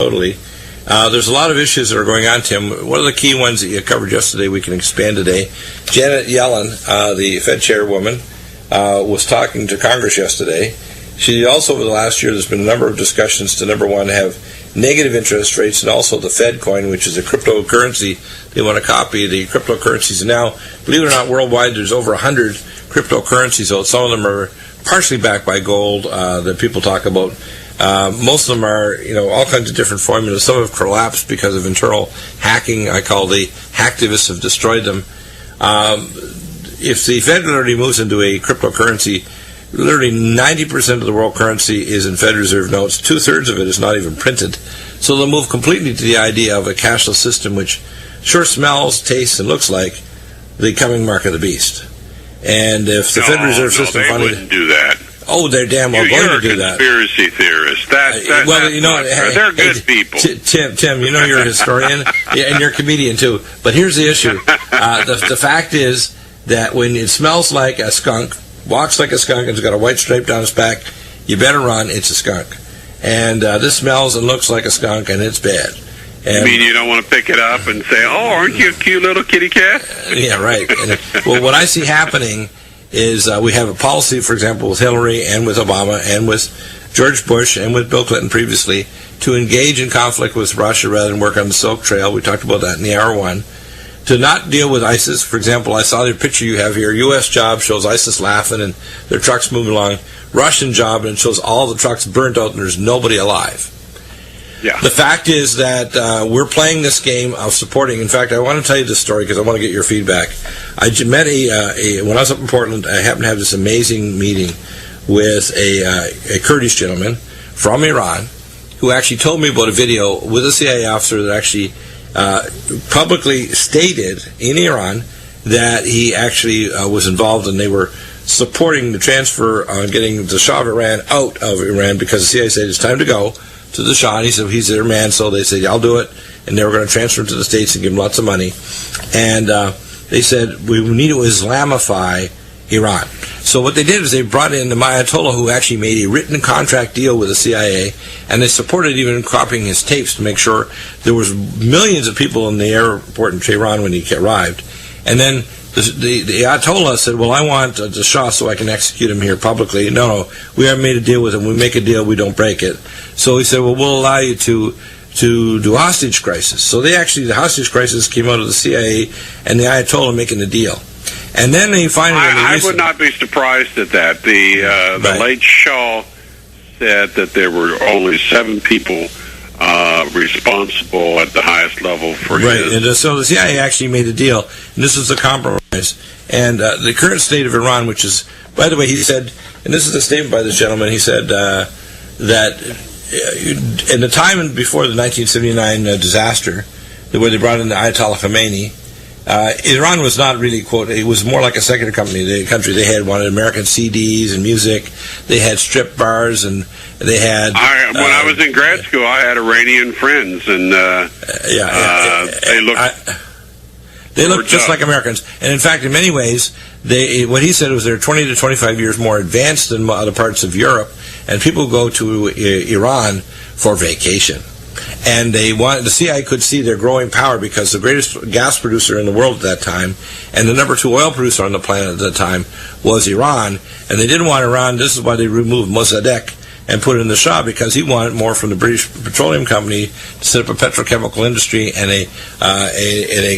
Totally. There's a lot of issues that are going on, Tim. One of the key ones that you covered yesterday, we can expand today. Janet Yellen, the Fed chairwoman, was talking to Congress yesterday. She also, over the last year, there's been a number of discussions to, number one, have negative interest rates, and also the Fed coin, which is a cryptocurrency. They want to copy the cryptocurrencies. And now, believe it or not, worldwide, there's over 100 cryptocurrencies. So some of them are partially backed by gold that people talk about. Most of them are, all kinds of different formulas. Some have collapsed because of internal hacking. I call the hacktivists have destroyed them. If the Fed literally moves into a cryptocurrency, literally 90% of the world currency is in Fed Reserve notes. 2/3 of it is not even printed. So they'll move completely to the idea of a cashless system, which sure smells, tastes, and looks like the coming mark of the beast. And if the Fed Reserve System they wouldn't do that. Oh, they're damn well going to do that. You're a conspiracy theorist. They're good people. Tim, you're a historian, and you're a comedian too. But here's the issue. The fact is that when it smells like a skunk, walks like a skunk, and it's got a white stripe down its back, you better run, it's a skunk. And this smells and looks like a skunk, and it's bad. And, you mean you don't want to pick it up and say, oh, aren't you a cute little kitty cat? Yeah, right. Well, what I see happening is we have a policy, for example, with Hillary and with Obama and with George Bush and with Bill Clinton previously, to engage in conflict with Russia rather than work on the Silk Trail. We talked about that in the hour one. To not deal with ISIS. For example, I saw the picture you have here. U.S. job shows ISIS laughing and their trucks moving along. Russian job, and it shows all the trucks burnt out and there's nobody alive. Yeah. The fact is that we're playing this game of supporting. In fact, I want to tell you this story because I want to get your feedback. I met when I was up in Portland, I happened to have this amazing meeting with a Kurdish gentleman from Iran who actually told me about a video with a CIA officer that actually publicly stated in Iran that he actually was involved and they were supporting the transfer on getting the Shah of Iran out of Iran because the CIA said it's time to go to the Shah, and he said he's their man, so they said, yeah, I'll do it, and they were going to transfer him to the States and give him lots of money. And they said, we need to Islamify Iran. So what they did is they brought in the Ayatollah, who actually made a written contract deal with the CIA, and they supported even copying his tapes to make sure there was millions of people in the airport in Tehran when he arrived. And then the Ayatollah said, well, I want the Shah so I can execute him here publicly. No, we haven't made a deal with him. We make a deal, we don't break it. So he said, well, we'll allow you to do hostage crisis. So the hostage crisis came out of the CIA and the Ayatollah making the deal. And then they finally... I would not be surprised at that. The late Shah said that there were only 7 people responsible at the highest level for his... Right, and so the CIA actually made a deal, and this was a compromise. And the current state of Iran, which is, by the way, he said, and this is a statement by this gentleman, he said that in the time before the 1979 disaster, where they brought in the Ayatollah Khomeini, Iran was not really, quote, it was more like a secular country. They wanted American CDs and music. They had strip bars, and they had... when I was in grad school, I had Iranian friends, and they looked just like Americans. And in fact, in many ways, what he said was they're 20 to 25 years more advanced than other parts of Europe, and people go to Iran for vacation. And the CIA could see their growing power because the greatest gas producer in the world at that time and the number 2 oil producer on the planet at that time was Iran. And they didn't want Iran. This is why they removed Mossadegh and put in the Shah, because he wanted more from the British Petroleum Company to set up a petrochemical industry and a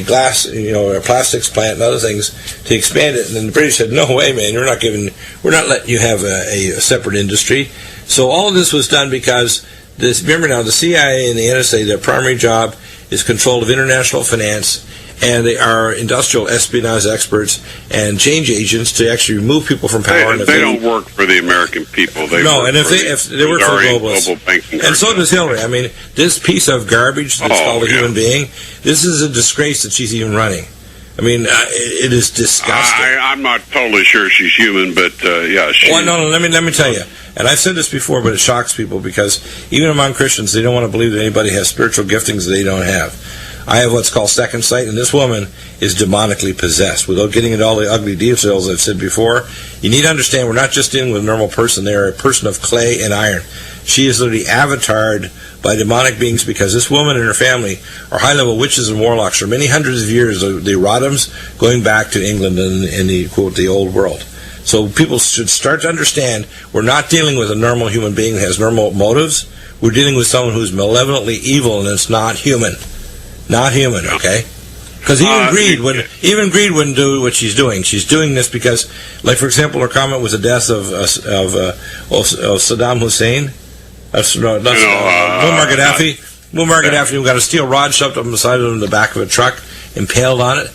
glass, a plastics plant and other things to expand it. And then the British said, no way, man, we're not letting you have a separate industry. So all of this was done because remember now, the CIA and the NSA, their primary job is control of international finance, and they are industrial espionage experts and change agents to actually remove people from power. They don't work for the American people. If they work for globalists. And so does Hillary. I mean, this piece of garbage that's called a human being, this is a disgrace that she's even running. I mean, it is disgusting. I'm not totally sure she's human, but she... Well, no, let me tell you. And I've said this before, but it shocks people because even among Christians, they don't want to believe that anybody has spiritual giftings that they don't have. I have what's called second sight, and this woman is demonically possessed. Without getting into all the ugly details I've said before, you need to understand we're not just dealing with a normal person. They're a person of clay and iron. She is literally avatared by demonic beings, because this woman and her family are high-level witches and warlocks for many hundreds of years, the Rodhams, going back to England and the, quote, the old world. So people should start to understand we're not dealing with a normal human being that has normal motives. We're dealing with someone who's malevolently evil, and it's not human. Not human, okay? Because even greed wouldn't do what she's doing. She's doing this because, like, for example, her comment was the death of Saddam Hussein. Muammar Gaddafi. Muammar Gaddafi, who got a steel rod shoved up on the side of him in the back of a truck, impaled on it.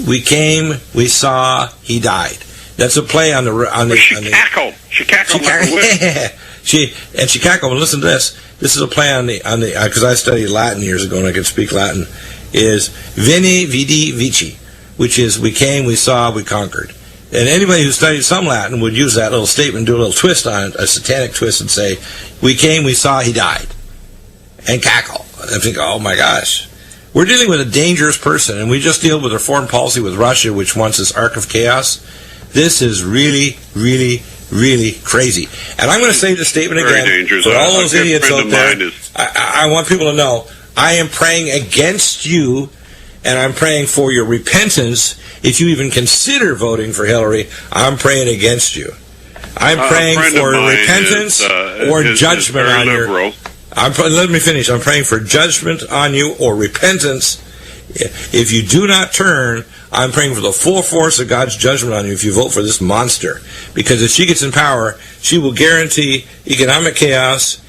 We came, we saw, he died. That's a play on the. She cackled. She cackled. She cackled. And listen to this. This is a play on the because I studied Latin years ago and I could speak Latin. Is Veni, Vidi, Vici, which is we came, we saw, we conquered. And anybody who studied some Latin would use that little statement, do a little twist on it, a satanic twist, and say, we came, we saw, he died. And cackle. And think, oh my gosh. We're dealing with a dangerous person, and we just deal with their foreign policy with Russia, which wants this arc of chaos. This is really, really, really crazy. And I'm going to say the statement again for all those idiots out there. I want people to know, I am praying against you, and I'm praying for your repentance. If you even consider voting for Hillary, I'm praying against you. I'm praying for repentance or judgment on your... let me finish. I'm praying for judgment on you or repentance. If you do not turn, I'm praying for the full force of God's judgment on you if you vote for this monster. Because if she gets in power, she will guarantee economic chaos,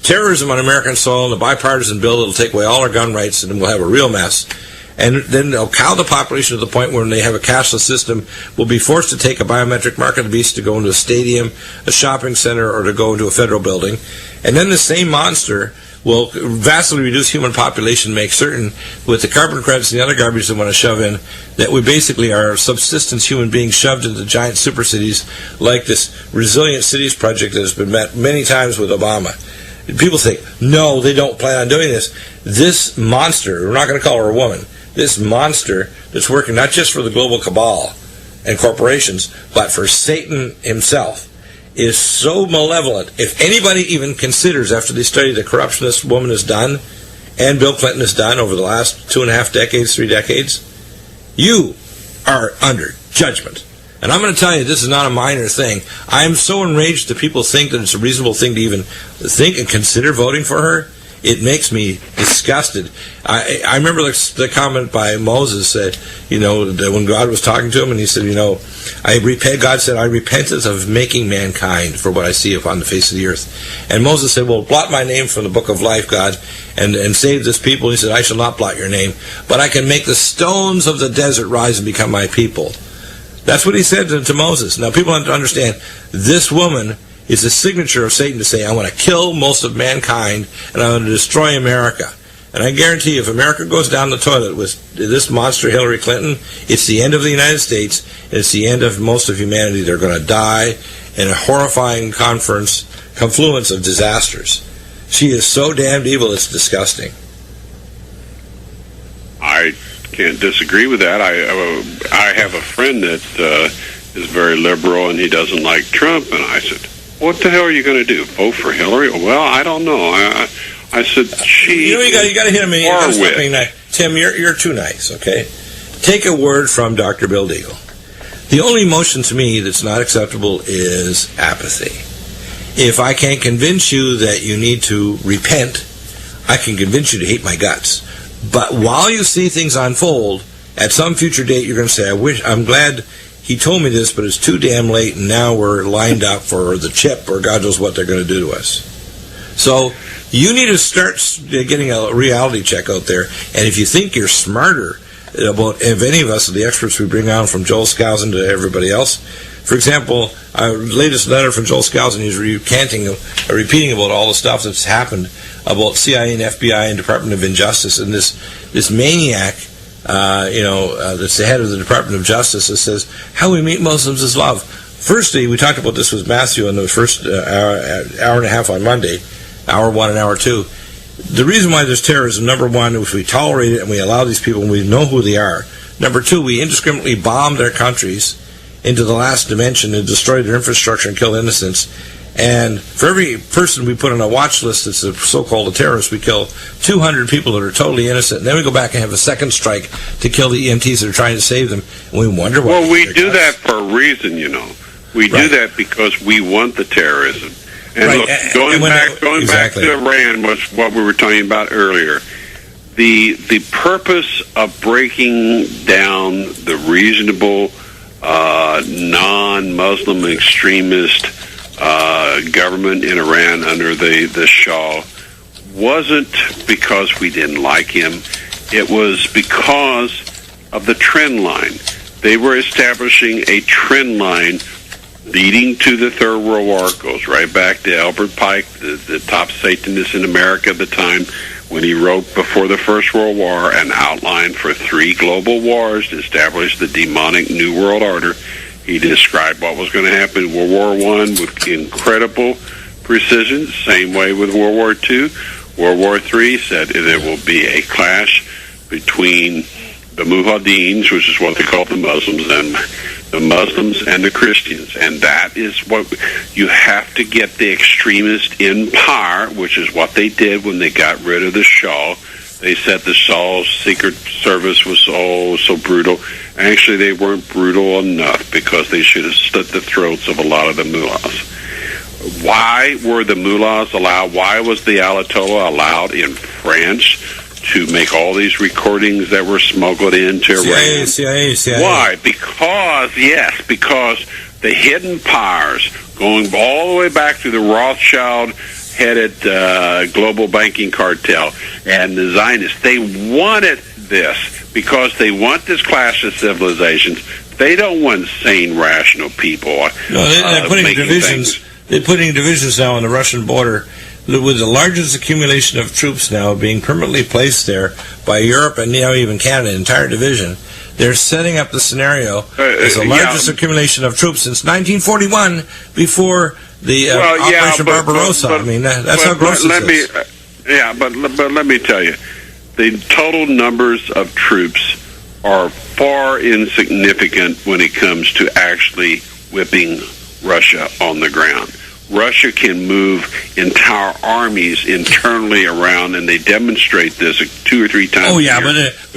terrorism on American soil, and a bipartisan bill that will take away all our gun rights, and we'll have a real mess. And then they'll cow the population to the point where when they have a cashless system, we'll be forced to take a biometric mark of the beast to go into a stadium, a shopping center, or to go into a federal building. And then the same monster will vastly reduce human population, make certain, with the carbon credits and the other garbage they want to shove in, that we basically are subsistence human beings shoved into giant super cities like this Resilient Cities project that has been met many times with Obama. People think, no, they don't plan on doing this. This monster, we're not going to call her a woman, this monster that's working not just for the global cabal and corporations, but for Satan himself, is so malevolent. If anybody even considers, after they study the corruption this woman has done, and Bill Clinton has done over the last 2.5 decades, 3 decades, you are under judgment. And I'm going to tell you, this is not a minor thing. I am so enraged that people think that it's a reasonable thing to even think and consider voting for her. It makes me disgusted. I remember the comment by Moses said, that when God was talking to him, and he said, God said, I repented of making mankind for what I see upon the face of the earth. And Moses said, well, blot my name from the book of life, God, and save this people. He said, I shall not blot your name, but I can make the stones of the desert rise and become my people. That's what he said to Moses. Now, people have to understand, this woman is the signature of Satan to say, I want to kill most of mankind, and I want to destroy America. And I guarantee you, if America goes down the toilet with this monster Hillary Clinton, it's the end of the United States, and it's the end of most of humanity. They're going to die in a horrifying confluence of disasters. She is so damned evil, it's disgusting. I can't disagree with that. I have a friend that is very liberal, and he doesn't like Trump, and I said, what the hell are you going to do? Vote for Hillary? Well, I don't know. I said, you got to hit me. Tim, you're too nice, okay? Take a word from Dr. Bill Deagle. The only emotion to me that's not acceptable is apathy. If I can't convince you that you need to repent, I can convince you to hate my guts. But while you see things unfold, at some future date, you're going to say, I'm glad he told me this, but it's too damn late, and now we're lined up for the chip, or God knows what they're going to do to us. So you need to start getting a reality check out there, and if you think you're smarter about if any of us, the experts we bring on from Joel Skousen to everybody else, for example, our latest letter from Joel Skousen, he's repeating about all the stuff that's happened about CIA and FBI and Department of Injustice, and this maniac, that's the head of the Department of Justice, that says how we meet Muslims is love. Firstly, we talked about this with Matthew in the first hour and a half on Monday, hour 1 and hour 2. The reason why there's terrorism, number one, if we tolerate it and we allow these people and we know who they are. Number two, we indiscriminately bomb their countries into the last dimension and destroy their infrastructure and kill innocents. And for every person we put on a watch list that's a so-called a terrorist, we kill 200 people that are totally innocent. And then we go back and have a second strike to kill the EMTs that are trying to save them. And we wonder why. Well, we do that for a reason, We do that because we want the terrorism. And look, going back to Iran was what we were talking about earlier. The purpose of breaking down the reasonable, non-Muslim extremist government in Iran under the Shah wasn't because we didn't like him. It was because of the trend line. They were establishing a trend line leading to the Third World War. It goes right back to Albert Pike, the top Satanist in America at the time, when he wrote before the First World War an outline for 3 global wars to establish the demonic New World Order. He described what was going to happen in World War I with incredible precision. Same way with World War II. World War III said there will be a clash between the Mujahideen, which is what they call the Muslims, and the Christians. And that is what you have to get the extremists in power, which is what they did when they got rid of the Shah. They said the Shah's secret service was so brutal. Actually, they weren't brutal enough because they should have slit the throats of a lot of the mullahs. Why were the mullahs allowed? Why was the Ayatollah allowed in France to make all these recordings that were smuggled into Iran? CIA. Why? Because the hidden powers, going all the way back to the Rothschild-headed global banking cartel and the Zionists, they wanted this because they want this clash of civilizations. They don't want sane, rational people. No, they're putting divisions. They're putting divisions now on the Russian border, with the largest accumulation of troops now being permanently placed there by Europe and now even Canada, entire division. They're setting up the scenario as the largest accumulation of troops since 1941, before the Operation Barbarossa. I mean, that's how gross it is. But let me tell you, the total numbers of troops are far insignificant when it comes to actually whipping Russia on the ground. Russia can move entire armies internally around, and they demonstrate this 2 or 3 times. Oh yeah, but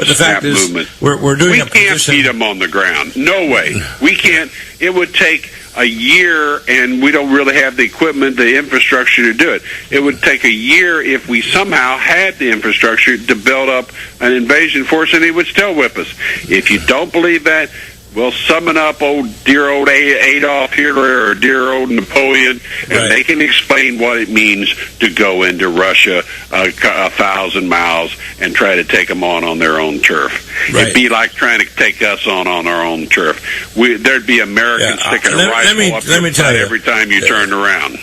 the fact is, we're doing. We can't beat them on the ground. No way. We can't. It would take a year, and we don't really have the equipment, the infrastructure to do it. It would take a year if we somehow had the infrastructure to build up an invasion force, and they would still whip us. If you don't believe that, we'll summon up dear old Adolf Hitler or dear old Napoleon, and they can explain what it means to go into Russia 1,000 miles and try to take them on their own turf. Right. It'd be like trying to take us on our own turf. There'd be Americans sticking a rifle up your butt every time you turned around.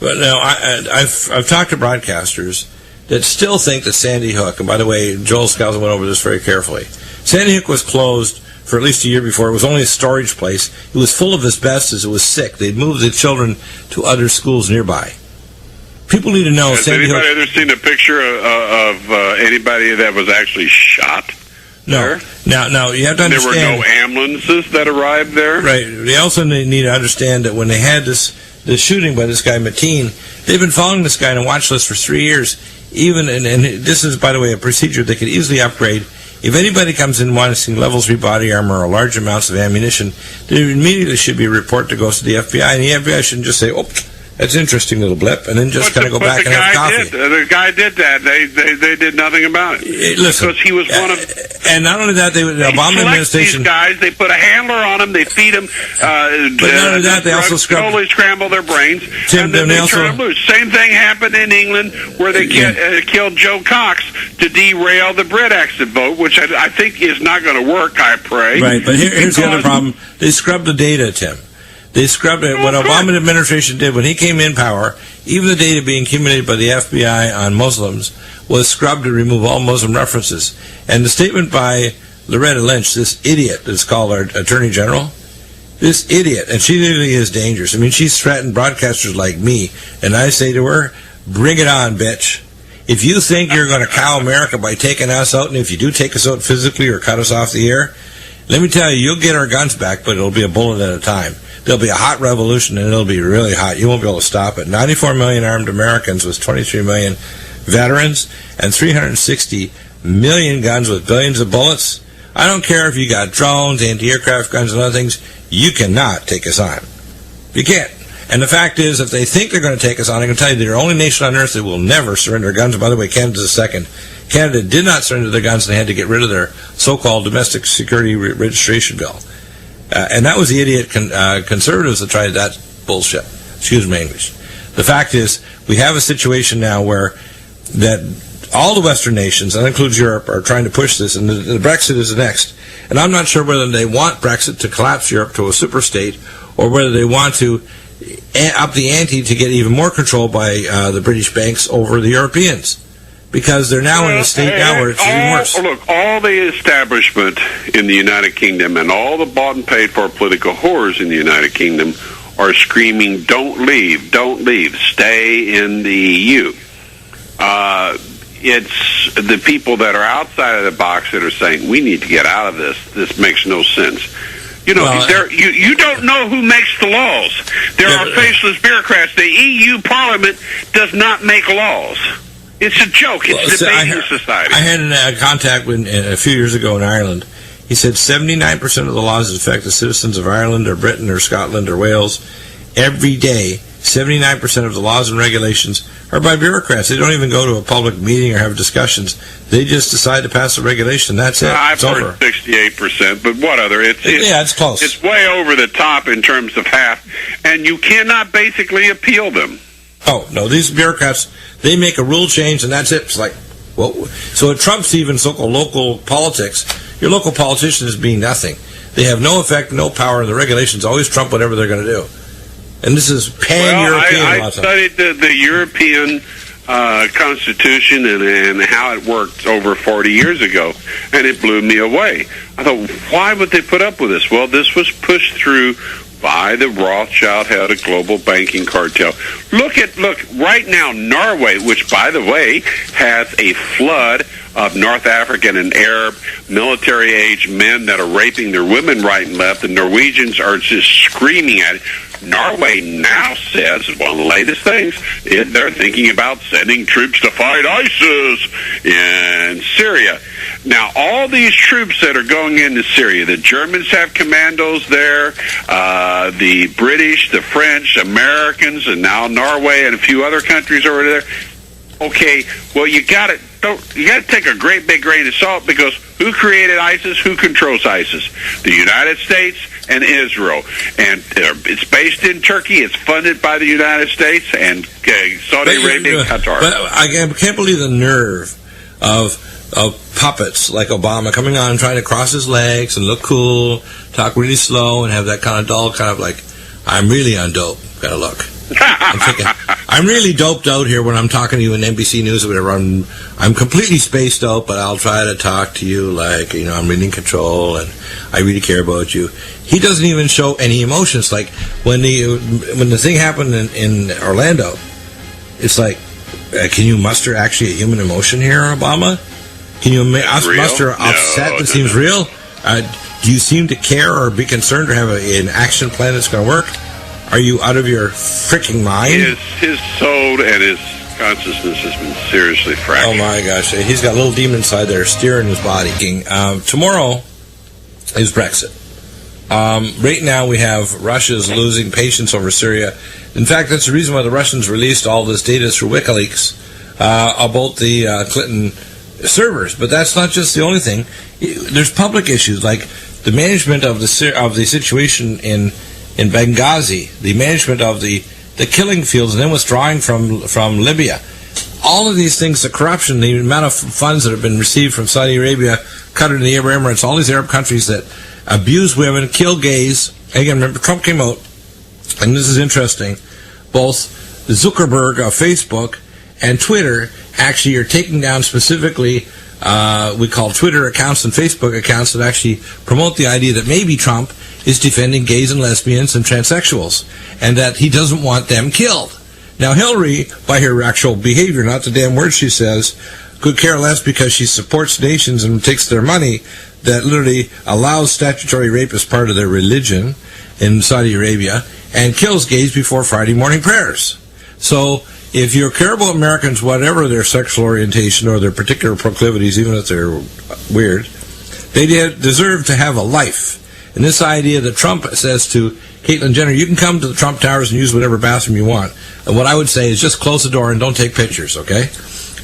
But now, I've talked to broadcasters that still think that Sandy Hook, and by the way, Joel Skousen went over this very carefully, Sandy Hook was closed for at least a year before. It was only a storage place. It was full of asbestos. It was sick. They'd moved the children to other schools nearby. People need to know. Has anybody ever seen a picture of anybody that was actually shot? No. There? Now you have to understand. There were no ambulances that arrived there. Right. They also need to understand that when they had this shooting by this guy Mateen, they've been following this guy on a watch list for 3 years. And this is, by the way, a procedure they could easily upgrade. If anybody comes in wanting level 3 body armor or large amounts of ammunition, there immediately should be a report that goes to the FBI, and the FBI shouldn't just say, "Oh, that's an interesting little blip," and then just kind of go back and have coffee. The guy did that. They did nothing about it. Listen, because he was one of. And not only that, the Obama administration. These guys, they put a handler on them. They feed them. But not only that, they also totally scramble their brains. Tim, and then they turn them loose. Same thing happened in England, where they killed Joe Cox to derail the Brexit vote, which I think is not going to work. I pray. Right, but here's the other problem: they scrubbed the data, Tim. They scrubbed it. What Obama administration did when he came in power, even the data being accumulated by the FBI on Muslims was scrubbed to remove all Muslim references. And the statement by Loretta Lynch, this idiot that's called our Attorney General, this idiot, and she literally is dangerous. I mean, she's threatened broadcasters like me, and I say to her, bring it on, bitch. If you think you're going to cow America by taking us out, and if you do take us out physically or cut us off the air, let me tell you, you'll get our guns back, but it'll be a bullet at a time. there'll be a hot revolution, and it'll be really hot. You won't be able to stop it. 94 million armed Americans with 23 million veterans and 360 million guns with billions of bullets. I don't care if you got drones, anti-aircraft guns, and other things. You cannot take us on. You can't. And the fact is, if they think they're going to take us on, I can tell you they're the only nation on earth that will never surrender guns. And by the way, Canada's the second. Canada did not surrender their guns, and they had to get rid of their so-called domestic security registration bill. And that was the idiot conservatives that tried that bullshit. Excuse my English. The fact is, we have a situation now where that all the Western nations, that includes Europe, are trying to push this, and the Brexit is the next. And I'm not sure whether they want Brexit to collapse Europe to a super state, or whether they want to up the ante to get even more control by the British banks over the Europeans, because they're now in a state now where it's even worse. Look, all the establishment in the United Kingdom and all the bought and paid for political whores in the United Kingdom are screaming, don't leave, stay in the EU. It's the people that are outside of the box that are saying, we need to get out of this. This makes no sense. You know, you don't know who makes the laws. There are faceless bureaucrats. The EU Parliament does not make laws. It's a joke. It's a debating society. I had a contact a few years ago in Ireland. He said 79% of the laws that affect the citizens of Ireland or Britain or Scotland or Wales every day. 79% of the laws and regulations are by bureaucrats. They don't even go to a public meeting or have discussions. They just decide to pass a regulation. That's it. I've heard 68%, but what other? It's close. It's way over the top in terms of half, and you cannot basically appeal them. Oh, no, these bureaucrats, they make a rule change, and that's it. It's like, well, so it trumps even so-called local politics. Your local politicians mean nothing. They have no effect, no power, and the regulations always trump whatever they're going to do. And this is pan-European. Well, I studied the European Constitution and how it worked over 40 years ago, and it blew me away. I thought, why would they put up with this? Well, this was pushed through by the Rothschild-held global banking cartel. Look, right now, Norway, which, by the way, has a flood of North African and Arab military-age men that are raping their women right and left. The Norwegians are just screaming at it. Norway now says, one of the latest things, they're thinking about sending troops to fight ISIS in Syria. Now, all these troops that are going into Syria, the Germans have commandos there, the British, the French, Americans, and now Norway and a few other countries over there. Okay, well, you got to take a great big grain of salt, because who created ISIS? Who controls ISIS? The United States and Israel. And it's based in Turkey. It's funded by the United States and Saudi Arabia and Qatar. But I can't believe the nerve of puppets like Obama coming on and trying to cross his legs and look cool, talk really slow, and have that kind of dull, kind of like, I'm really on dope kind of look. I'm really doped out here when I'm talking to you in NBC News or whatever. I'm completely spaced out, but I'll try to talk to you like, I'm really in control and I really care about you. He doesn't even show any emotions. Like when the thing happened in Orlando, it's like, can you muster actually a human emotion here, Obama? Can you muster upset that seems real? Do you seem to care or be concerned or have an action plan that's going to work? Are you out of your freaking mind? His soul and his consciousness has been seriously fractured. Oh my gosh, he's got a little demon inside there steering his body. Tomorrow is Brexit. Right now we have Russia's losing patience over Syria. In fact, that's the reason why the Russians released all this data through WikiLeaks about the Clinton servers. But that's not just the only thing. There's public issues like the management of the situation in Benghazi, the management of the killing fields, and then withdrawing from Libya. All of these things, the corruption, the amount of funds that have been received from Saudi Arabia, Qatar, and the Arab Emirates, all these Arab countries that abuse women, kill gays. And again, remember, Trump came out, and this is interesting, both Zuckerberg of Facebook and Twitter actually are taking down specifically, we call Twitter accounts and Facebook accounts that actually promote the idea that maybe Trump is defending gays and lesbians and transsexuals, and that he doesn't want them killed. Now, Hillary, by her actual behavior, not the damn words she says, could care less because she supports nations and takes their money that literally allows statutory rape as part of their religion, in Saudi Arabia and kills gays before Friday morning prayers. So if you care about Americans, whatever their sexual orientation or their particular proclivities, even if they're weird, they deserve to have a life. And this idea that Trump says to Caitlyn Jenner, you can come to the Trump Towers and use whatever bathroom you want. And what I would say is just close the door and don't take pictures, okay?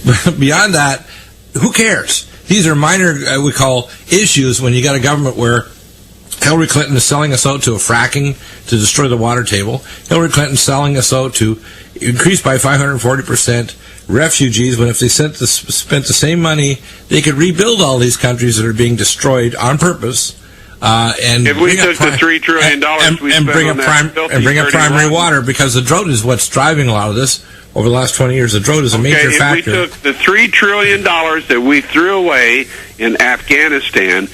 But beyond that, who cares? These are minor, we call, issues when you got a government where Hillary Clinton is selling us out to a fracking to destroy the water table. Hillary Clinton selling us out to increase by 540% refugees, when if they spent the same money, they could rebuild all these countries that are being destroyed on purpose. And if we took the $3 trillion and bring up primary water, because the drought is what's driving a lot of this over the last 20 years. The drought is a major factor. If we took the $3 trillion that we threw away in Afghanistan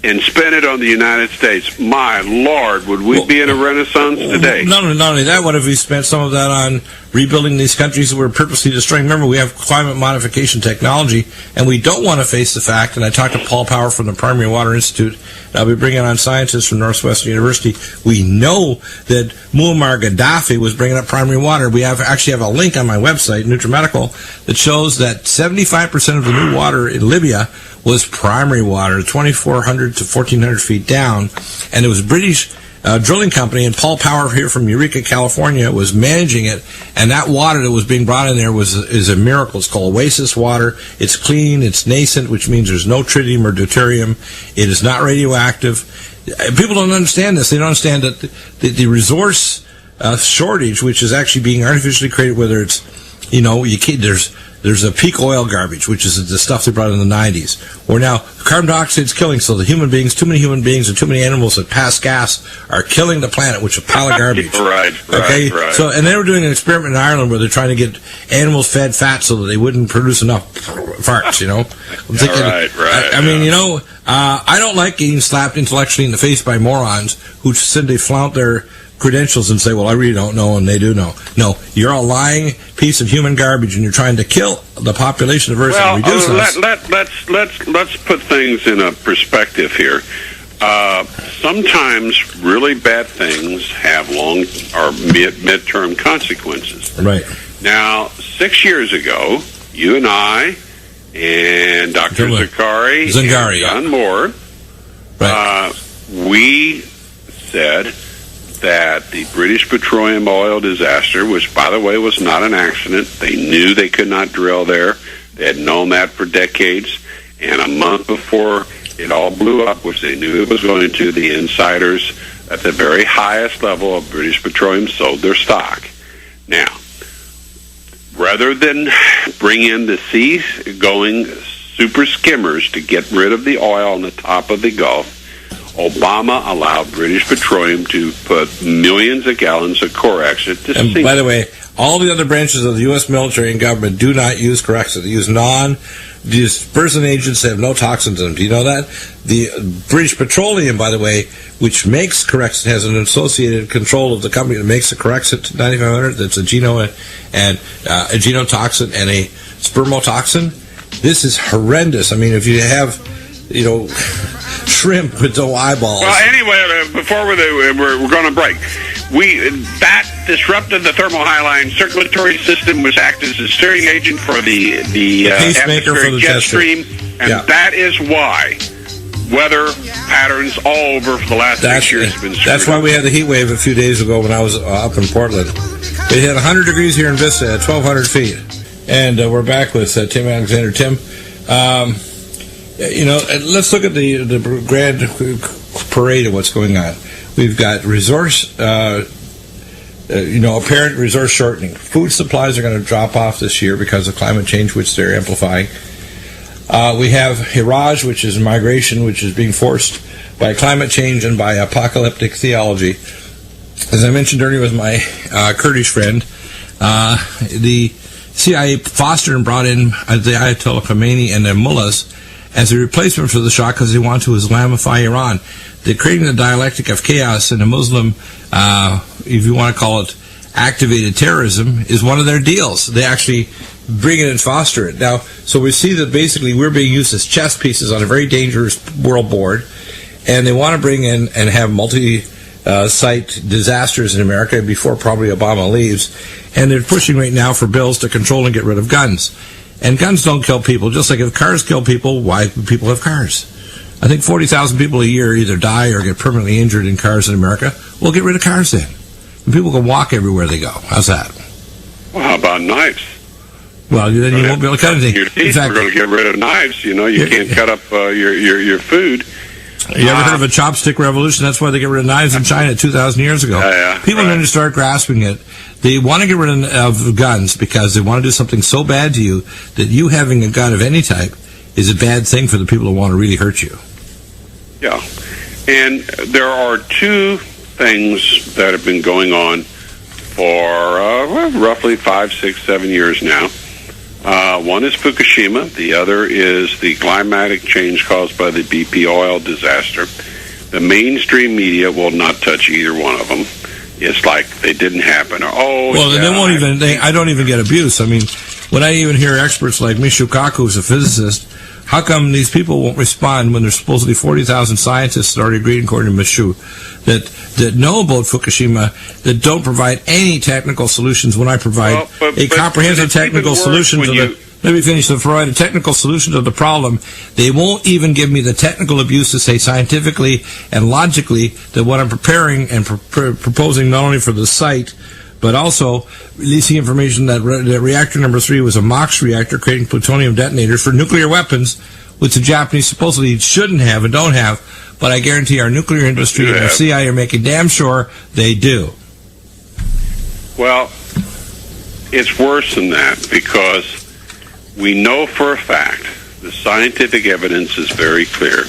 and spent it on the United States, my Lord, would we be in a renaissance today? Not only that, what if we spent some of that on rebuilding these countries that we're purposely destroying? Remember, we have climate modification technology, and we don't want to face the fact, and I talked to Paul Power from the Primary Water Institute, and I'll be bringing on scientists from Northwestern University. We know that Muammar Gaddafi was bringing up primary water. We actually have a link on my website, Nutrimedical, that shows that 75% of the new water in Libya was primary water, 2,400 to 1,400 feet down, and it was a British drilling company, and Paul Power here from Eureka, California, was managing it, and that water that was being brought in there is a miracle. It's called oasis water. It's clean, it's nascent, which means there's no tritium or deuterium. It is not radioactive. People don't understand this. They don't understand that the resource shortage, which is actually being artificially created, whether it's, there's a peak oil garbage, which is the stuff they brought in the 90s, where now carbon dioxide is killing, so too many human beings and too many animals that pass gas are killing the planet, which is a pile of garbage. Right. So, and they were doing an experiment in Ireland where they're trying to get animals fed fat so that they wouldn't produce enough farts, I'm thinking, I don't like getting slapped intellectually in the face by morons who simply flaunt their credentials and say, well, I really don't know, and they do know. No, you're a lying piece of human garbage, and you're trying to kill the population of Earth and reduce us. Let's put things in a perspective here. Sometimes really bad things have long or midterm consequences. Right. Now, 6 years ago, you and I and Dr. Zangari and John Moore, we said that the British petroleum oil disaster, which, by the way, was not an accident. They knew they could not drill there. They had known that for decades. And a month before it all blew up, which they knew it was going to, the insiders at the very highest level of British Petroleum sold their stock. Now, rather than bring in the sea-going super skimmers to get rid of the oil on the top of the Gulf, Obama allowed British Petroleum to put millions of gallons of Corexit to sink. And by the way, all the other branches of the U.S. military and government do not use Corexit. They use dispersant agents that have no toxins in them. Do you know that? The British Petroleum, by the way, which makes Corexit, has an associated control of the company that makes the Corexit 9500. That's a genotoxin and a spermotoxin. This is horrendous. I mean, if you have, shrimp with no eyeballs. Well, anyway, before we're going to break, that disrupted the thermohaline circulatory system, which acted as a steering agent for the pacemaker for the jet stream, and that is why weather patterns all over for the last 6 years have been screwed. That's why we had the heat wave a few days ago when I was up in Portland. It hit 100 degrees here in Vista at 1,200 feet. And we're back with Tim Alexander. Tim, let's look at the grand parade of what's going on. We've got apparent resource shortening. Food supplies are going to drop off this year because of climate change, which they're amplifying. We have Hiraj, which is migration, which is being forced by climate change and by apocalyptic theology. As I mentioned earlier with my Kurdish friend, the CIA fostered and brought in the Ayatollah Khomeini and the mullahs as a replacement for the Shah because they want to Islamify Iran. They're creating the dialectic of chaos, and the Muslim, if you want to call it activated terrorism, is one of their deals. They actually bring it and foster it. Now, so we see that basically we're being used as chess pieces on a very dangerous world board, and they want to bring in and have site disasters in America before probably Obama leaves. And they're pushing right now for bills to control and get rid of guns. And guns don't kill people. Just like if cars kill people, why do people have cars? I think 40,000 people a year either die or get permanently injured in cars in America. We'll get rid of cars then. And people can walk everywhere they go. How's that? Well, how about knives? Well, then you won't be able to cut anything. Your teeth, we're going to get rid of knives. You know, you can't cut up your food. You ever heard of a chopstick revolution? That's why they get rid of knives in China 2,000 years ago. People need to start grasping it. They want to get rid of guns because they want to do something so bad to you that you having a gun of any type is a bad thing for the people who want to really hurt you. Yeah. And there are two things that have been going on for roughly 5, 6, 7 years now. One is Fukushima. The other is the climatic change caused by the BP oil disaster. The mainstream media will not touch either one of them. It's like they didn't happen. They won't even. I don't even get abuse. I mean, when I even hear experts like Michio Kaku, who's a physicist, how come these people won't respond when there's supposedly 40,000 scientists that already agreed, according to Michio, that know about Fukushima, that don't provide any technical solutions when I provide a comprehensive technical solution to the... Let me finish. To provide a technical solution to the problem, they won't even give me the technical abuse to say scientifically and logically that what I'm preparing and proposing not only for the site, but also releasing information that reactor number 3 was a MOX reactor creating plutonium detonators for nuclear weapons, which the Japanese supposedly shouldn't have and don't have, but I guarantee our nuclear industry and our CIA are making damn sure they do. Well, it's worse than that because we know for a fact, the scientific evidence is very clear,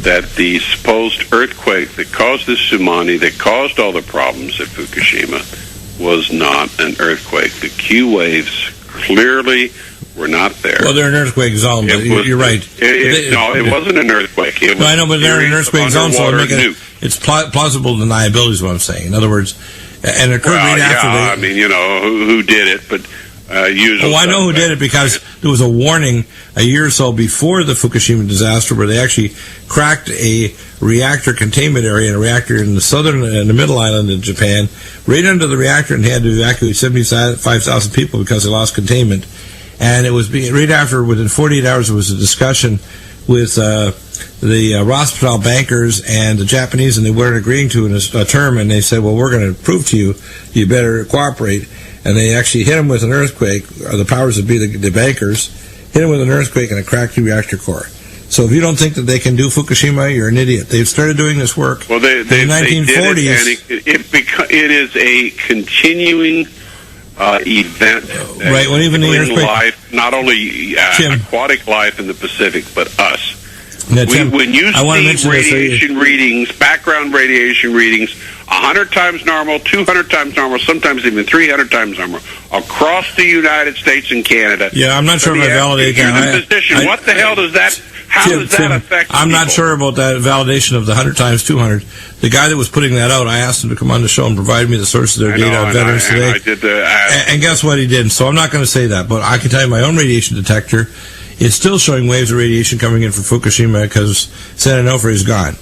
that the supposed earthquake that caused this tsunami, that caused all the problems at Fukushima, was not an earthquake. The Q waves clearly were not there. Well, they're an earthquake zone, but you're right. It wasn't an earthquake. I know, but they're in an earthquake zone, so it's plausible deniability is what I'm saying. In other words, and it occurred right after I mean, you know, who did it, but... I know who did it because there was a warning a year or so before the Fukushima disaster where they actually cracked a reactor containment area in a reactor in the middle island of Japan, right under the reactor, and they had to evacuate 75,000 people because they lost containment. And it was right after, within 48 hours, there was a discussion with the Rothschild bankers and the Japanese, and they weren't agreeing to a term, and they said, well, we're going to prove to you, you better cooperate. And they actually hit him with an earthquake, or the powers that be, the bankers, hit him with an earthquake and a cracked reactor core. So if you don't think that they can do Fukushima, you're an idiot. They've started doing this work in the 1940s. It is a continuing event. Right, when even the earthquake... life, not only aquatic life in the Pacific, but us. Now, Tim, when you see radiation readings, background radiation readings, 100 times normal, 200 times normal, sometimes even 300 times normal, across the United States and Canada. Yeah, I'm not sure if I validate that. What the hell does that... How does that affect I'm people? not sure about that validation of the 100 times 200. The guy that was putting that out, I asked him to come on the show and provide me the source of their data on Veterans Today. I did and guess what? He didn't. So I'm not going to say that. But I can tell you my own radiation detector is still showing waves of radiation coming in from Fukushima because San Onofre is gone.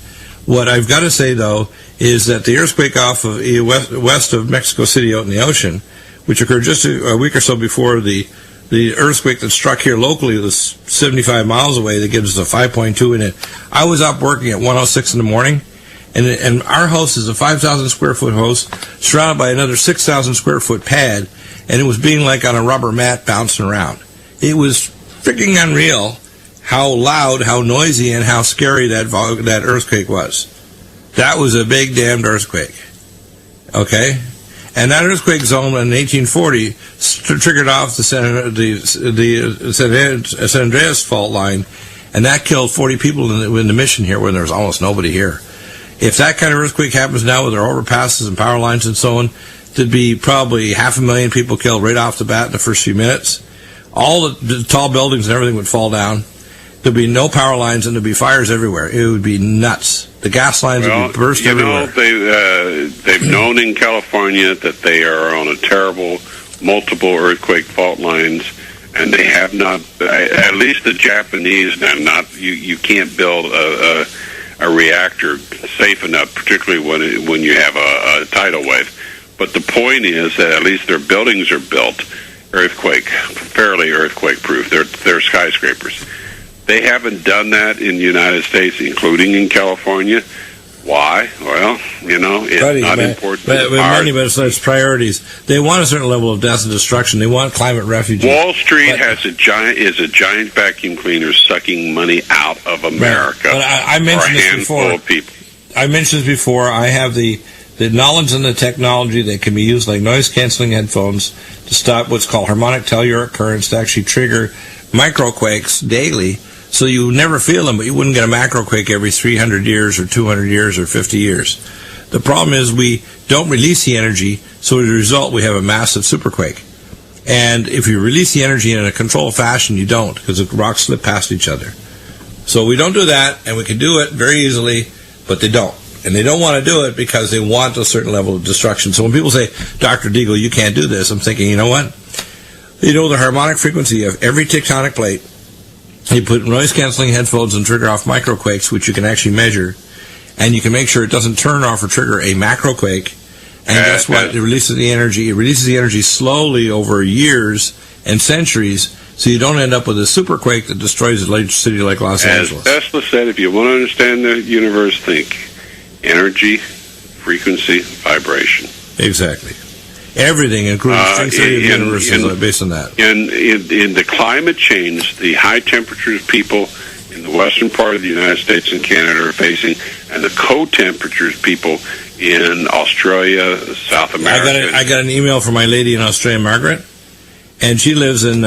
What I've got to say, though, is that the earthquake off of west of Mexico City out in the ocean, which occurred just a week or so before the earthquake that struck here locally was 75 miles away, that gives us a 5.2 in it. I was up working at 1:06 in the morning, and our house is a 5,000 square foot house surrounded by another 6,000 square foot pad, and it was being like on a rubber mat bouncing around. It was freaking unreal how loud, how noisy, and how scary that earthquake was. That was a big damned earthquake. Okay? And that earthquake zone in 1840 triggered off the San Andreas fault line, and that killed 40 people in the mission here when there was almost nobody here. If that kind of earthquake happens now with their overpasses and power lines and so on, there'd be probably 500,000 people killed right off the bat in the first few minutes. All the tall buildings and everything would fall down. There'd be no power lines, and there'd be fires everywhere. It would be nuts. The gas lines would be burst everywhere. They've known in California that they are on a terrible multiple earthquake fault lines, and they have not, at least the Japanese have not, you can't build a reactor safe enough, particularly when you have a tidal wave. But the point is that at least their buildings are built fairly earthquake-proof. They're skyscrapers. They haven't done that in the United States, including in California. Why? Well, it's not important. But it's priorities. They want a certain level of death and destruction. They want climate refugees. Wall Street is a giant vacuum cleaner sucking money out of America. But I mentioned this before. Of people. I mentioned this before. I have the knowledge and the technology that can be used like noise-canceling headphones to stop what's called harmonic telluric currents to actually trigger microquakes daily. So you would never feel them, but you wouldn't get a macroquake every 300 years or 200 years or 50 years. The problem is we don't release the energy, so as a result we have a massive superquake. And if you release the energy in a controlled fashion, you don't, because the rocks slip past each other. So we don't do that, and we can do it very easily, but they don't. And they don't want to do it because they want a certain level of destruction. So when people say, Dr. Deagle, you can't do this, I'm thinking, you know what? You know the harmonic frequency of every tectonic plate. You put noise-canceling headphones and trigger off microquakes, which you can actually measure, and you can make sure it doesn't turn off or trigger a macroquake. And guess what? It releases the energy. It releases the energy slowly over years and centuries, so you don't end up with a superquake that destroys a large city like Los Angeles. As Tesla said, if you want to understand the universe, think energy, frequency, vibration. Exactly. Everything, including string theory of the universe, is based on that. In the climate change, the high temperatures people in the western part of the United States and Canada are facing, and the cold temperatures people in Australia, South America. I got an email from my lady in Australia, Margaret, and she lives in.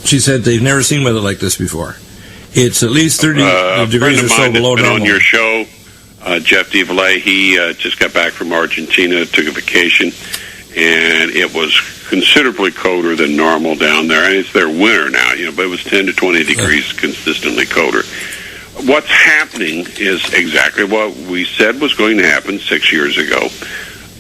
She said they've never seen weather like this before. It's at least 30 degrees or so below normal. On your show, Jeff DeValle, he just got back from Argentina, took a vacation, and it was considerably colder than normal down there. And it's their winter now, but it was 10 to 20 degrees consistently colder. What's happening is exactly what we said was going to happen 6 years ago.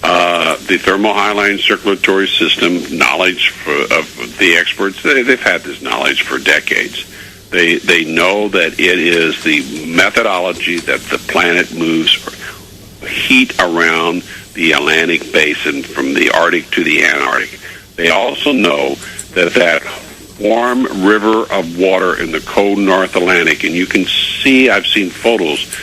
The thermohaline circulatory system knowledge of the experts, they've had this knowledge for decades. They know that it is the methodology that the planet moves heat around the Atlantic basin from the Arctic to the Antarctic. They also know that warm river of water in the cold North Atlantic, and you can see, I've seen photos,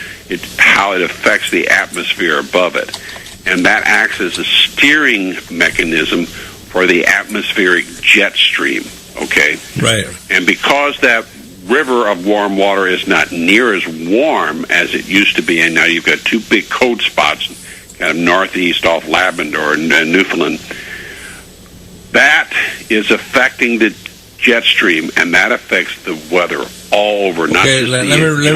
how it affects the atmosphere above it. And that acts as a steering mechanism for the atmospheric jet stream, okay? Right. And because that river of warm water is not near as warm as it used to be, and now you've got two big cold spots, kind of northeast off Labrador and Newfoundland, that is affecting the jet stream, and that affects the weather all over, not just the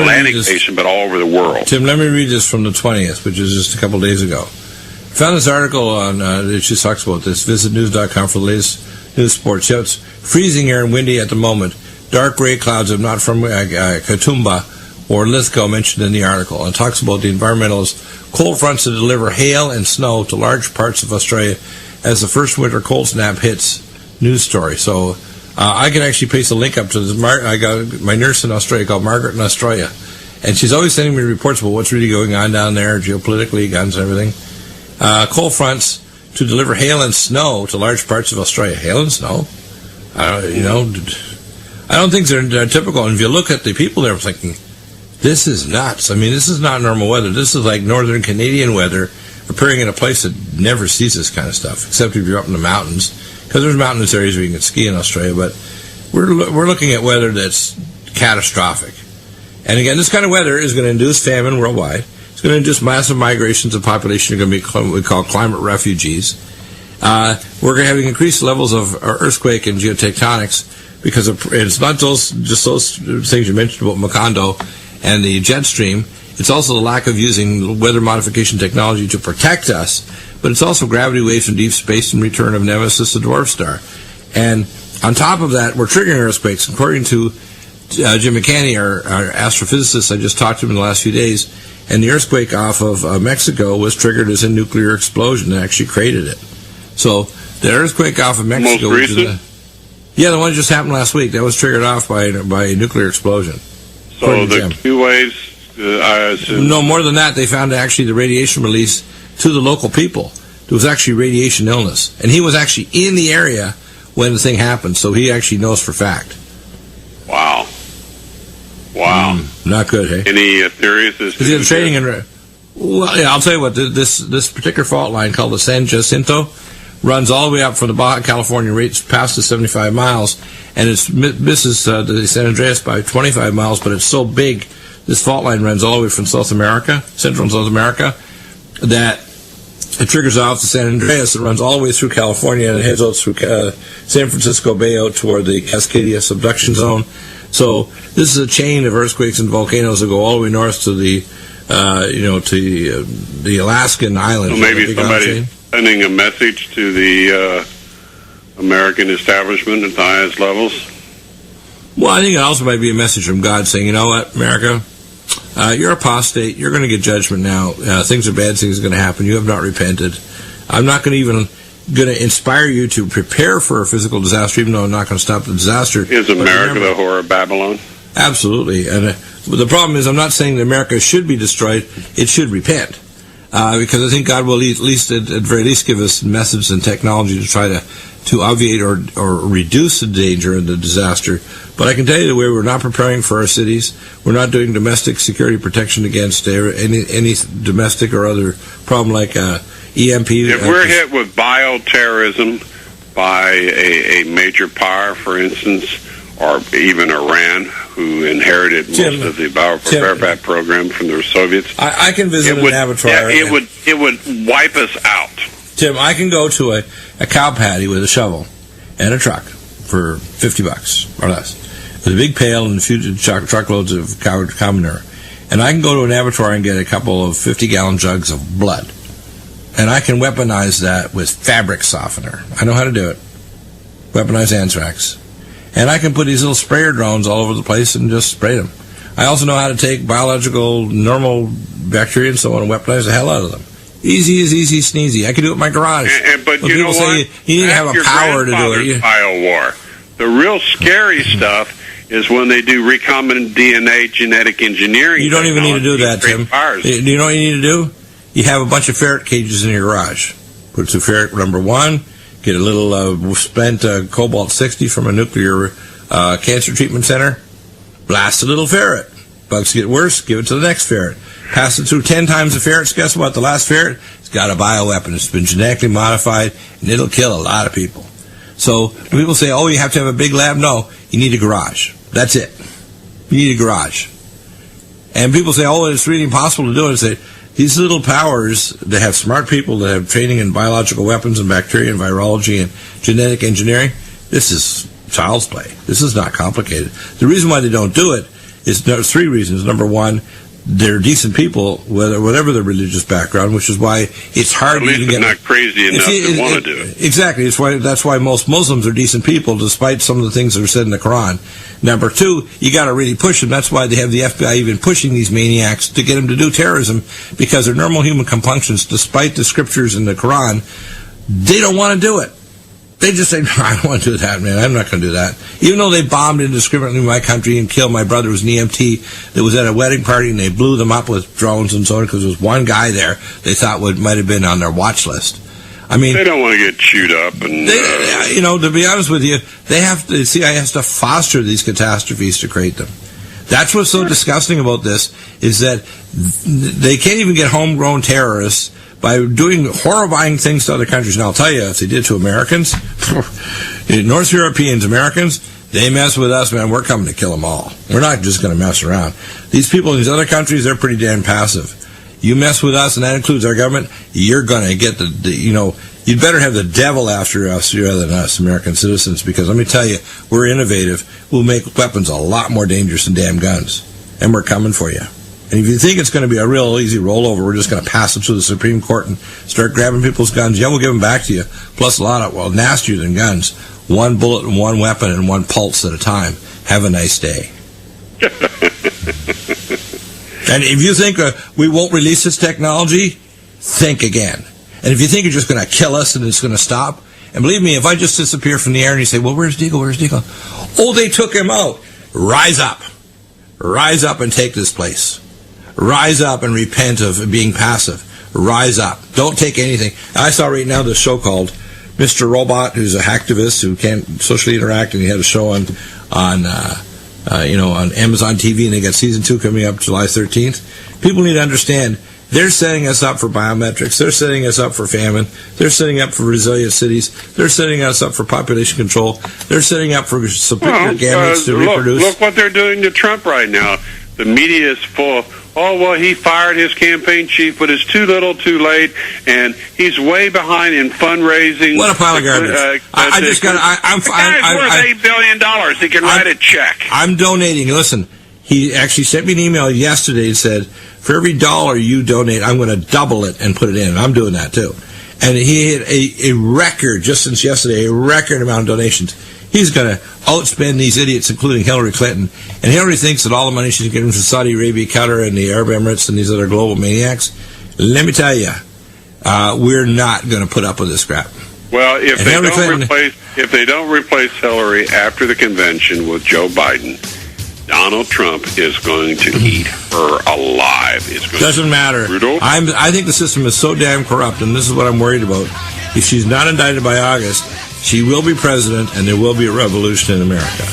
Atlantic basin, but all over the world. Tim, let me read this from the 20th, which is just a couple days ago. I found this article on, it just talks about this. Visit news.com for the latest news sports. Yeah, it's freezing here and windy at the moment. Dark gray clouds of not from Katoomba or Lithgow mentioned in the article. And it talks about the environmentalists' cold fronts to deliver hail and snow to large parts of Australia as the first winter cold snap hits. News story. So I can actually paste a link up to this. I got my nurse in Australia called Margaret in Australia, and she's always sending me reports about what's really going on down there, geopolitically, guns and everything. Cold fronts to deliver hail and snow to large parts of Australia. Hail and snow? I don't think they're typical. And if you look at the people there, I'm thinking, this is nuts. I mean, this is not normal weather. This is like northern Canadian weather appearing in a place that never sees this kind of stuff, except if you're up in the mountains, because there's mountainous areas where you can ski in Australia. But we're looking at weather that's catastrophic. And again, this kind of weather is going to induce famine worldwide. It's going to induce massive migrations of population. Are going to be what we call climate refugees. We're going to have increased levels of earthquake and geotectonics because it's not just those things you mentioned about Macondo and the jet stream. It's also the lack of using weather modification technology to protect us, but it's also gravity waves from deep space and return of Nemesis, the dwarf star. And on top of that, we're triggering earthquakes. According to Jim McCanney, our astrophysicist, I just talked to him in the last few days, and the earthquake off of Mexico was triggered as a nuclear explosion and actually created it. So the earthquake off of Mexico, most recent? The one that just happened last week, that was triggered off by a nuclear explosion. So the Q waves No, more than that, they found actually the radiation release to the local people. There was actually radiation illness. And he was actually in the area when the thing happened, so he actually knows for fact. Wow. Wow. Not good, hey? Any theories as to... trading in... Well, yeah, I'll tell you what, this particular fault line called the San Jacinto runs all the way up from the Baja California rates past the 75 miles, and it misses the San Andreas by 25 miles, but it's so big, this fault line runs all the way from South America, Central and South America, that it triggers off the San Andreas. It runs all the way through California and it heads out through San Francisco Bay out toward the Cascadia subduction zone. So this is a chain of earthquakes and volcanoes that go all the way north to the the Alaskan islands. So maybe somebody's sending a message to the American establishment at the highest levels. Well, I think it also might be a message from God saying, you know what, America, you're apostate. You're going to get judgment now. Things are bad. Things are going to happen. You have not repented. I'm not going to inspire you to prepare for a physical disaster, even though I'm not going to stop the disaster. Is America the whore of Babylon? Absolutely. And the problem is, I'm not saying that America should be destroyed. It should repent. Because I think God will at very least give us methods and technology to try to obviate or reduce the danger and the disaster. But I can tell you that we're not preparing for our cities. We're not doing domestic security protection against any domestic or other problem like EMP. If we're hit with bioterrorism by a major power, for instance, or even Iran, who inherited most of the bioweapon program from the Soviets, I can visit an abattoir. It would wipe us out. Tim, I can go to a cow patty with a shovel and a truck for $50 or less, with a big pail and a few truckloads of cow manure, and I can go to an abattoir and get a couple of 50-gallon jugs of blood, and I can weaponize that with fabric softener. I know how to do it. Weaponize anthrax. And I can put these little sprayer drones all over the place and just spray them. I also know how to take biological, normal bacteria and so on and weaponize the hell out of them. Easy as easy sneezy. I can do it in my garage. But when you know people say what? you need to have a power to do it. Bio-war. The real scary stuff is when they do recombinant DNA genetic engineering. You don't even need to do that, Tim. Do you know what you need to do? You have a bunch of ferret cages in your garage. Put to ferret number 1. Get a little spent cobalt-60 from a nuclear cancer treatment center. Blast a little ferret. Bugs get worse, give it to the next ferret. Pass it through 10 times the ferrets. Guess what? The last ferret, it's got a bioweapon. It's been genetically modified, and it'll kill a lot of people. So when people say, oh, you have to have a big lab. No, you need a garage. That's it. You need a garage. And people say, oh, it's really impossible to do it. I say, these little powers that have smart people that have training in biological weapons and bacteria and virology and genetic engineering, this is child's play. This is not complicated. The reason why they don't do it is there's 3 reasons. Number 1, they're decent people, whatever their religious background, which is why it's hard to get... At least they're not crazy enough to want to do it. Exactly. That's why most Muslims are decent people, despite some of the things that are said in the Quran. Number 2, you got to really push them. That's why they have the FBI even pushing these maniacs to get them to do terrorism, because they're normal human compunctions, despite the scriptures in the Quran. They don't want to do it. They just say, no, I don't want to do that, man. I'm not going to do that. Even though they bombed indiscriminately my country and killed my brother, who was an EMT, that was at a wedding party, and they blew them up with drones and so on, because there was one guy there they thought might have been on their watch list. I mean, they don't want to get chewed up. And to be honest with you, the CIA has to foster these catastrophes to create them. That's what's so disgusting about this, is that they can't even get homegrown terrorists by doing horrifying things to other countries. And I'll tell you, if they did to Americans, North Europeans, Americans, they mess with us, man, we're coming to kill them all. We're not just going to mess around. These people in these other countries, they're pretty damn passive. You mess with us, and that includes our government, you're going to get you'd better have the devil after us rather than us, American citizens, because let me tell you, we're innovative. We'll make weapons a lot more dangerous than damn guns. And we're coming for you. And if you think it's going to be a real easy rollover, we're just going to pass it through the Supreme Court and start grabbing people's guns. Yeah, we'll give them back to you. Plus a lot of, nastier than guns. 1 bullet and 1 weapon and 1 pulse at a time. Have a nice day. And if you think we won't release this technology, think again. And if you think you're just going to kill us and it's going to stop, and believe me, if I just disappear from the air and you say, well, where's Deagle? Where's Deagle? Oh, they took him out. Rise up. Rise up and take this place. rise up and repent of being passive. Rise up. Don't take anything. I saw right now this show called Mr. Robot, who's a hacktivist who can't socially interact, and he had a show on Amazon TV, and they got season 2 coming up July 13th. People need to understand they're setting us up for biometrics. They're setting us up for famine. They're setting up for resilient cities. They're setting us up for population control. They're setting up for superior gametes to reproduce. Look what they're doing to Trump right now. The media is full. Oh, well, he fired his campaign chief, but it's too little, too late, and he's way behind in fundraising. What a pile of garbage! I'm worth $8 billion. He can write a check. I'm donating. Listen, he actually sent me an email yesterday and said, for every $1 you donate, I'm going to double it and put it in. I'm doing that too. And he had a record, just since yesterday, a record amount of donations. He's going to outspend these idiots, including Hillary Clinton. And Hillary thinks that all the money she's getting from Saudi Arabia, Qatar, and the Arab Emirates and these other global maniacs. Let me tell you, we're not going to put up with this crap. Well, if they don't replace Hillary after the convention with Joe Biden, Donald Trump is going to eat her alive. Doesn't matter. I think the system is so damn corrupt, and this is what I'm worried about. If she's not indicted by August, she will be president, and there will be a revolution in America.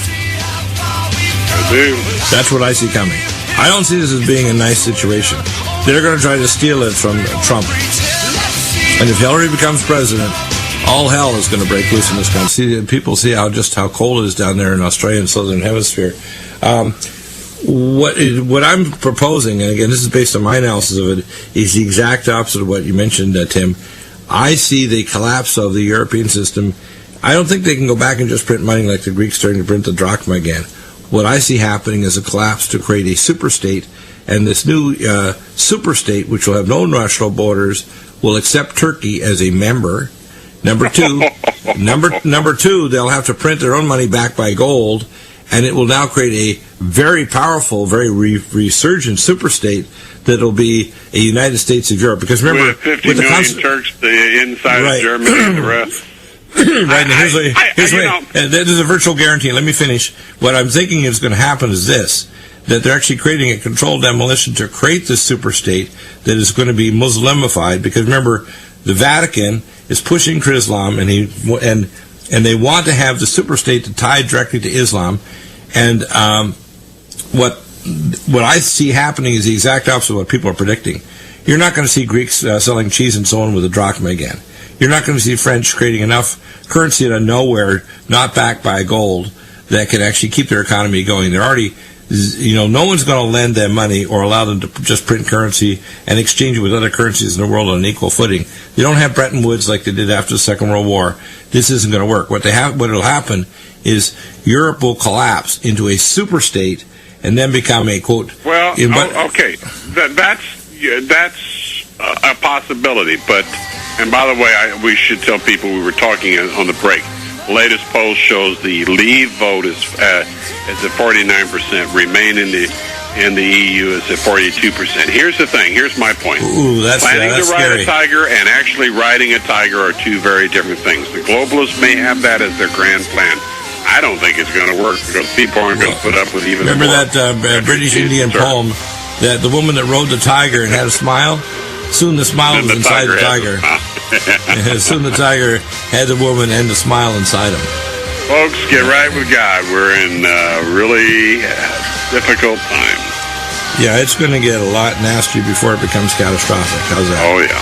That's what I see coming. I don't see this as being a nice situation. They're going to try to steal it from Trump. And if Hillary becomes president, all hell is going to break loose in this country. People see how cold it is down there in Australia and Southern Hemisphere. What I'm proposing, and again, this is based on my analysis of it, is the exact opposite of what you mentioned, Tim. I see the collapse of the European system. I don't think they can go back and just print money like the Greeks starting to print the drachma again. What I see happening is a collapse to create a superstate, and this new superstate, which will have no national borders, will accept Turkey as a member. Number two, they'll have to print their own money backed by gold, and it will now create a very powerful, very resurgent superstate that will be a United States of Europe. Because remember, with 50 million Turks, the inside of Germany and the rest. Right, and there's a virtual guarantee. Let me finish. What I'm thinking is going to happen is this, that they're actually creating a controlled demolition to create this superstate that is going to be Muslimified, because remember, the Vatican is pushing for Islam, and they want to have the superstate to tie directly to Islam. And what I see happening is the exact opposite of what people are predicting. You're not going to see Greeks selling cheese and so on with a drachma again. You're not going to see French creating enough currency out of nowhere, not backed by gold, that can actually keep their economy going. They're already, no one's going to lend them money or allow them to just print currency and exchange it with other currencies in the world on an equal footing. They don't have Bretton Woods like they did after the Second World War. This isn't going to work. What will happen is Europe will collapse into a superstate and then become a quote. Well, okay, that's a possibility, but. And by the way, we should tell people we were talking on the break. The latest poll shows the Leave vote is at 49%. Remain in the EU is at 42%. Here's the thing. Here's my point. Planning to ride a tiger and actually riding a tiger are two very different things. The globalists may have that as their grand plan. I don't think it's going to work because people aren't going to put up with even. Remember that British Indian poem that the woman that rode the tiger and had a smile? Soon the smile was inside the tiger. Soon the tiger had the woman and the smile inside him. Folks, get right with God. We're in really difficult times. Yeah, it's going to get a lot nastier before it becomes catastrophic. How's that? Oh, yeah.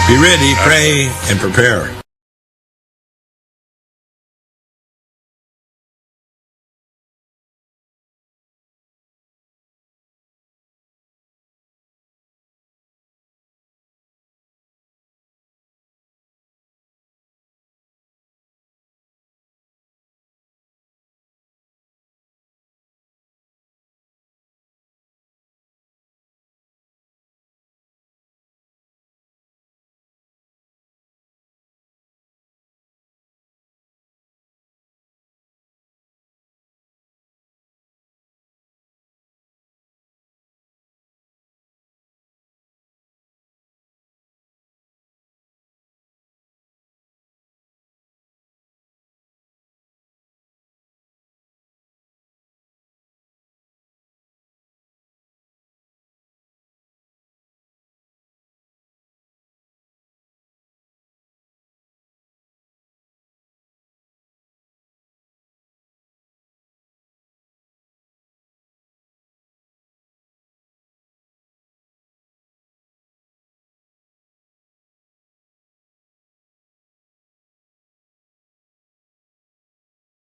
Be ready, pray, and prepare.